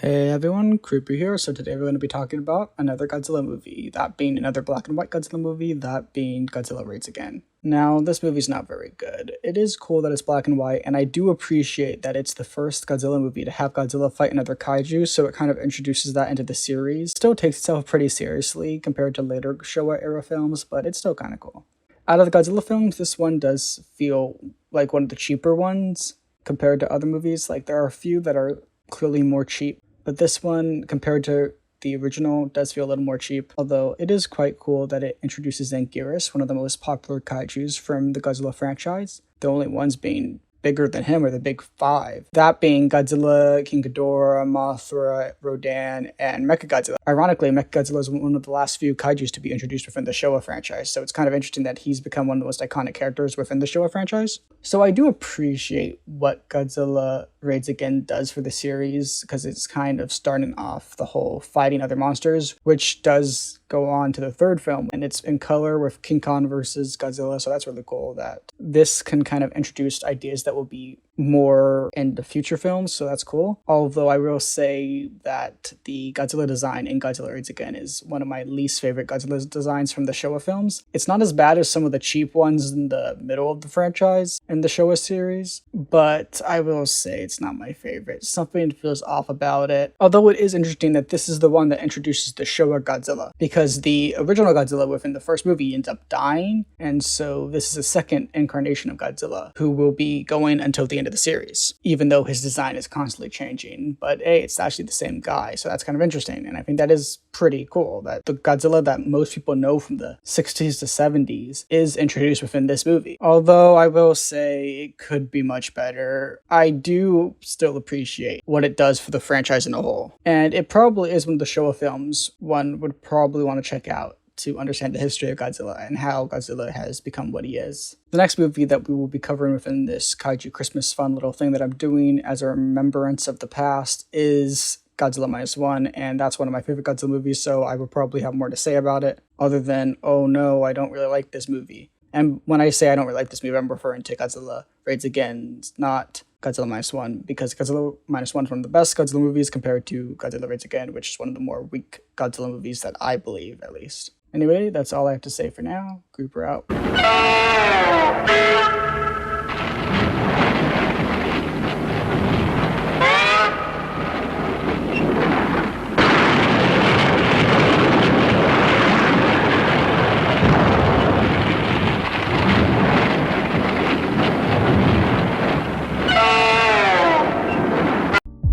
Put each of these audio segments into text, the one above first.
Hey everyone, Creeper here. So today we're going to be talking about another Godzilla movie, that being another black and white Godzilla movie, that being Godzilla Raids Again. Now, this movie's not very good. It is cool that it's black and white, and I do appreciate that it's the first Godzilla movie to have Godzilla fight another kaiju, so it kind of introduces that into the series. Still takes itself pretty seriously compared to later Showa era films, but it's still kind of cool. Out of the Godzilla films, this one does feel like one of the cheaper ones compared to other movies. Like, there are a few that are clearly more cheap, but this one, compared to the original, does feel a little more cheap, although it is quite cool that it introduces Anguirus, one of the most popular kaijus from the Godzilla franchise, the only ones being bigger than him are the big five, that being Godzilla, King Ghidorah, Mothra, Rodan, and Mechagodzilla. Ironically, Mechagodzilla is one of the last few kaijus to be introduced within the Showa franchise, so it's kind of interesting that he's become one of the most iconic characters within the Showa franchise. So I do appreciate what Godzilla Raids Again does for the series, because it's kind of starting off the whole fighting other monsters, which does go on to the third film, and it's in color with King Kong versus Godzilla, so that's really cool that this can kind of introduce ideas that will be more in the future films, so that's cool. Although I will say that the Godzilla design in Godzilla Raids Again is one of my least favorite Godzilla designs from the Showa films. It's not as bad as some of the cheap ones in the middle of the franchise in the Showa series, but I will say it's not my favorite. Something feels off about it. Although it is interesting that this is the one that introduces the Showa Godzilla, because the original Godzilla within the first movie ends up dying, and so this is a second incarnation of Godzilla who will be going until the end of the series, even though his design is constantly changing. But hey, it's actually the same guy, so that's kind of interesting, and I think that is pretty cool that the Godzilla that most people know from the 60s to 70s is introduced within this movie. Although I will say it could be much better. I do still appreciate what it does for the franchise in a whole, and it probably is one of the Showa films one would probably want to check out to understand the history of Godzilla and how Godzilla has become what he is. The next movie that we will be covering within this Kaiju Christmas fun little thing that I'm doing as a remembrance of the past is Godzilla Minus One, and that's one of my favorite Godzilla movies, so I will probably have more to say about it, other than, oh no, I don't really like this movie. And when I say I don't really like this movie, I'm referring to Godzilla Raids Again, not Godzilla Minus One, because Godzilla Minus One is one of the best Godzilla movies compared to Godzilla Raids Again, which is one of the more weak Godzilla movies that I believe, at least. Anyway, that's all I have to say for now. Grouper out.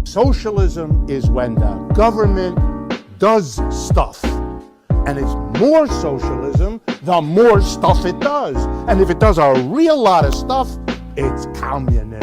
Socialism is when the government does stuff. And it's more socialism, the more stuff it does. And if it does a real lot of stuff, it's communism.